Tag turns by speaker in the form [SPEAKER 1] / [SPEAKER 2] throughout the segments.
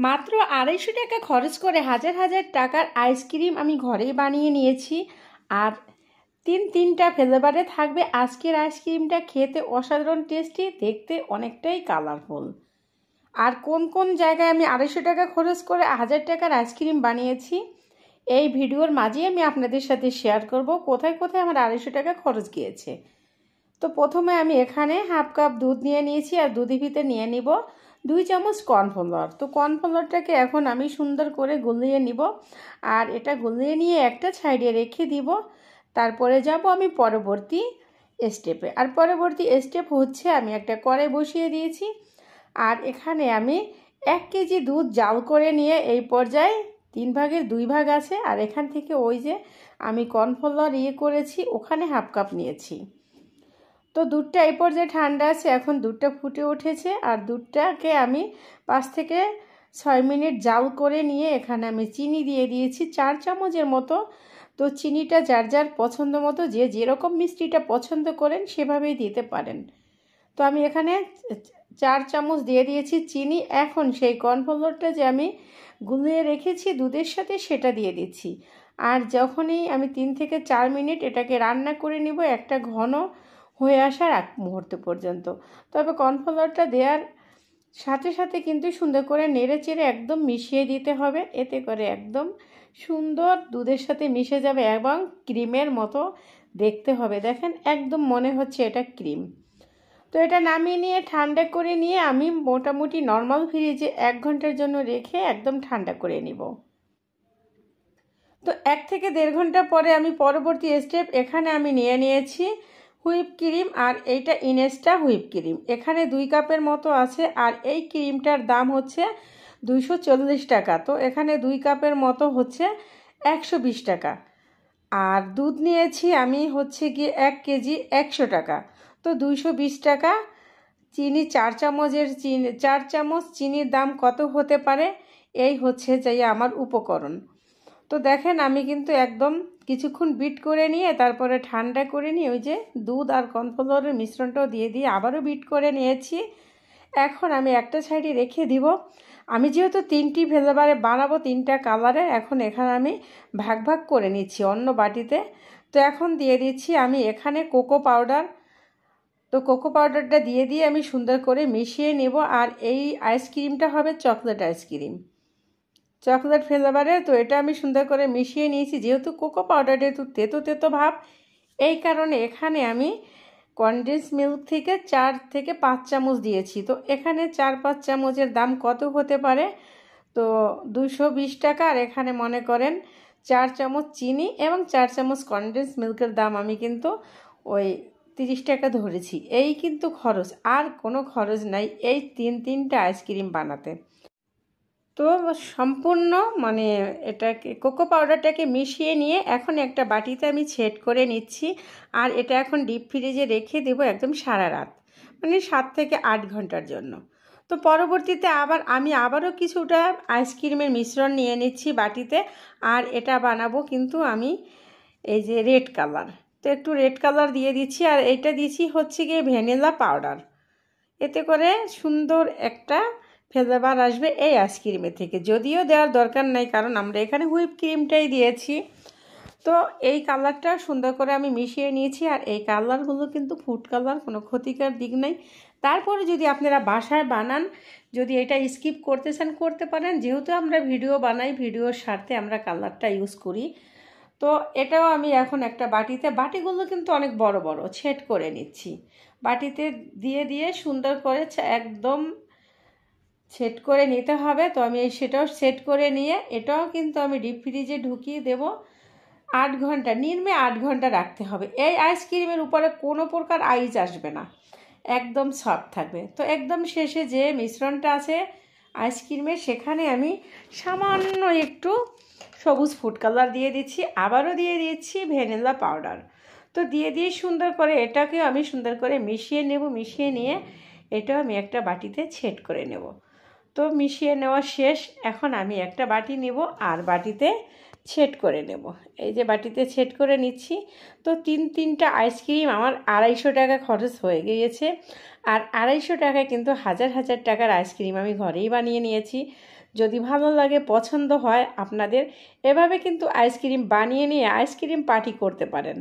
[SPEAKER 1] মাত্র 250 টাকা খরচ করে হাজার হাজার টাকার আইসক্রিম আমি ঘরেই বানিয়ে নিয়েছি। আর তিনটা ফ্লেভারে থাকবে। আজকের আইসক্রিমটা খেতে অসাধারণ টেস্টি, দেখতে অনেকটাই কালারফুল। আর কোন কোন জায়গায় আমি 250 টাকা খরচ করে 1000 টাকার আইসক্রিম বানিয়েছি এই ভিডিওর মাঝেই আমি আপনাদের সাথে শেয়ার করব কোথায় কোথায় আমার 250 টাকা খরচ গিয়েছে। তো প্রথমে আমি এখানে হাফ কাপ দুধ নিয়ে নিয়েছি আর দুধের ভিতরে নিয়ে নিব 2 চামচ কর্নফ্লাওয়ার। তো কর্নফ্লাওয়ারটাকে এখন আমি সুন্দর করে গুলিয়ে নিব আর এটা গুলিয়ে নিয়ে একটা সাইডে রেখে দিব। তারপরে যাব আমি পরবর্তী স্টেপে। আর পরবর্তী স্টেপ হচ্ছে আমি একটা কড়াই বসিয়ে দিয়েছি আর এখানে আমি 1 কেজি দুধ জাল করে নিয়ে এই পর্যায়ে 3 ভাগের 2 ভাগ আছে আর এখান থেকে ওই যে আমি কর্নফ্লাওয়ার করেছি ওখানে হাফ কাপ নিয়েছি। তো দুধটা এই পর্যায়ে ঠান্ডা আছে, এখন দুধটা ফুটে উঠেছে আর দুধটাকে আমি 5 থেকে 6 মিনিট জাল করে নিয়ে এখানে আমি চিনি দিয়ে দিয়েছি 4 চামচের মতো। তো চিনিটা যার যার পছন্দ মতো, যে যেরকম মিষ্টিটা পছন্দ করেন সেভাবেই দিতে পারেন। তো আমি এখানে 4 চামচ দিয়ে দিয়েছি চিনি। এখন সেই কর্নফ্লাওয়ারটা যে আমি গুলিয়ে রেখেছি দুধের সাথে সেটা দিয়ে দিচ্ছি। আর যখনই আমি 3 থেকে 4 মিনিট এটাকে রান্না করে নিব একটা ঘন হয়ে আসার এক মুহূর্ত পর্যন্ত। তবে কর্নফ্লাওয়ারটা দেওয়ার সাথে সাথে কিন্তু সুন্দর করে নেড়ে চেড়ে একদম মিশিয়ে দিতে হবে, এতে করে একদম সুন্দর দুধের সাথে মিশে যাবে এবং ক্রিমের মতো দেখতে হবে। দেখেন একদম মনে হচ্ছে এটা ক্রিম। তো এটা নামিয়ে নিয়ে ঠান্ডা করে নিয়ে আমি মোটামুটি নর্মাল ফ্রিজে 1 ঘন্টার জন্য রেখে একদম ঠান্ডা করে নিব। তো 1 থেকে 1.5 ঘন্টা পরে আমি পরবর্তী স্টেপ এখানে আমি নিয়ে নিয়েছি হুইপ ক্রিম আর এইটা ইনেস্টা হুইপ ক্রিম। এখানে 2 কাপের মতো আছে আর এই ক্রিমটার দাম হচ্ছে 240 টাকা। তো এখানে 2 কাপের মতো হচ্ছে 120 টাকা। আর দুধ নিয়েছি আমি হচ্ছে কি 1 কেজি 100 টাকা। তো 220 টাকা। চিনি 4 চামচের চিনি 4 চামচ চিনির দাম কত হতে পারে, এই হচ্ছে যাই আমার উপকরণ। তো দেখেন আমি কিন্তু একদম কিছুক্ষণ বিট করে নিয়ে তারপরে ঠান্ডা করে নিয়ে ওই যে দুধ আর কর্নফ্লাওয়ারের মিশ্রণটাও দিয়ে আবারও বিট করে নিয়েছি। এখন আমি একটা সাইডে রেখে দিব। আমি যেহেতু 3টি ফ্লেভারে বানাবো 3টা কালারে, এখন এখানে আমি ভাগ ভাগ করে নিচ্ছি অন্য বাটিতে। তো এখন দিয়ে দিচ্ছি আমি এখানে কোকো পাউডার। তো কোকো পাউডারটা দিয়ে আমি সুন্দর করে মিশিয়ে নেব। আর এই আইসক্রিমটা হবে চকলেট আইসক্রিম, চকলেট ফ্লেভারে। তো এটা আমি সুন্দর করে মিশিয়ে নিয়েছি। যেহেতু কোকো পাউডারটা একটু তেতো তেতো ভাব, এই কারণে এখানে আমি কনডেন্স মিল্ক থেকে 4 থেকে 5 চামচ দিয়েছি। তো এখানে 4-5 চামচের দাম কত হতে পারে, তো 220 টাকা। আর এখানে মনে করেন 4 চামচ চিনি এবং 4 চামচ কনডেন্স মিল্কের দাম আমি কিন্তু ওই 30 টাকা ধরেছি। এই কিন্তু খরচ, আর কোনো খরচ নাই এই তিনটা আইসক্রিম বানাতে। তো সম্পূর্ণ মানে এটাকে কোকো পাউডারটাকে মিশিয়ে নিয়ে এখন একটা বাটিতে আমি সেট করে নিচ্ছি। আর এটা এখন ডিপ ফ্রিজে রেখে দেবো একদম সারা রাত, মানে 7 থেকে 8 ঘন্টার জন্য। তো পরবর্তীতে আমি আবারও কিছুটা আইসক্রিমের মিশ্রণ নিয়ে নিচ্ছি বাটিতে। আর এটা বানাবো কিন্তু আমি এই যে রেড কালার, তো একটু রেড কালার দিয়ে দিচ্ছি। আর এইটা দিচ্ছি হচ্ছে গিয়ে ভ্যানিলা পাউডার, এতে করে সুন্দর একটা ফ্লেভার আসবে এই আইসক্রিমের থেকে। যদিও দেওয়ার দরকার নাই, কারণ আমরা এখানে হুইপ ক্রিমটাই দিয়েছি। তো এই কালারটা সুন্দর করে আমি মিশিয়ে নিয়েছি। আর এই কালারগুলো কিন্তু ফুড কালার, কোনো ক্ষতিকর দিক নেই। তারপরে যদি আপনারা বাসায় বানান, যদি এটা স্কিপ করতে চান করতে পারেন। যেহেতু আমরা ভিডিও বানাই, ভিডিওর স্বার্থে আমরা কালারটা ইউজ করি। তো এটাও আমি এখন একটা বাটিগুলো কিন্তু অনেক বড় বড় সেট করে নিচ্ছি। বাটিতে দিয়ে সুন্দর করে একদম সেট করে নিতে হবে। তো আমি সেটাও সেট করে নিয়ে এটাও কিন্তু আমি ডিপ ফ্রিজে ঢুকিয়ে দেব 8 ঘন্টা, নিম্নে 8 ঘন্টা রাখতে হবে। এই আইসক্রিমের উপরে কোনো প্রকার আইস আসবে না, একদম সফট থাকবে। তো একদম শেষে যে মিশ্রণটা আছে আইসক্রিমের, সেখানে আমি সামান্য একটু সবুজ ফুড কালার দিয়ে দিচ্ছি, আবারও দিয়ে দিচ্ছি ভ্যানিলা পাউডার। তো দিয়ে সুন্দর করে এটাকেও আমি সুন্দর করে মিশিয়ে নেব। মিশিয়ে নিয়ে এটাও আমি একটা বাটিতে সেট করে নেব। তো মিশিয়ে নেওয়া শেষ। এখন আমি একটা বাটি নেব আর বাটিতে সেট করে নেব। এই যে বাটিতে সেট করে নিচ্ছি। তো তিনটা আইসক্রিম আমার 250 টাকা খরচ হয়ে গিয়েছে। আর 250 টাকায় কিন্তু হাজার হাজার টাকার আইসক্রিম আমি ঘরেই বানিয়ে নিয়েছি। যদি ভালো লাগে পছন্দ হয় আপনাদের, এভাবে কিন্তু আইসক্রিম বানিয়ে নিয়ে আইসক্রিম পার্টি করতে পারেন।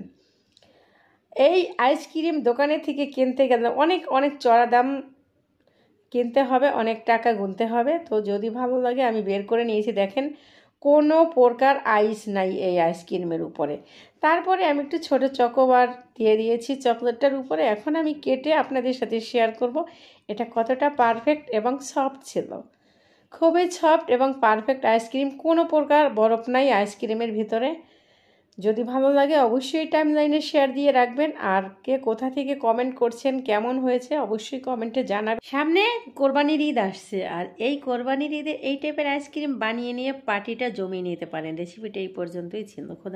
[SPEAKER 1] এই আইসক্রিম দোকানে থেকে কিনতে গেলে অনেক অনেক চড়া দাম কিনতে হবে, অনেক টাকা গুনতে হবে। তো যদি ভালো লাগে আমি বের করে নিয়েছি, দেখেন কোনো প্রকার আইস নাই এই আইসক্রিমের উপরে। তারপরে আমি একটু ছোটো চকোবার দিয়ে দিয়েছি চকলেটটার উপরে। এখন আমি কেটে আপনাদের সাথে শেয়ার করব এটা কতটা পারফেক্ট এবং সফট ছিল। খুবই সফট এবং পারফেক্ট আইসক্রিম, কোনো প্রকার বরফ নাই আইসক্রিমের ভিতরে। যদি ভালো লাগে অবশ্যই টাইমলাইনে শেয়ার দিয়ে রাখবেন। আর কে কোথা থেকে কমেন্ট করছেন কেমন হয়েছে অবশ্যই কমেন্টে জানাবেন। সামনে কোরবানির ঈদ আসছে, আর এই কোরবানির ঈদে এই টাইপের আইসক্রিম বানিয়ে নিয়ে পার্টিটা জমিয়ে নিতে পারেন। রেসিপিটা এই পর্যন্তই ছিল। খোদা।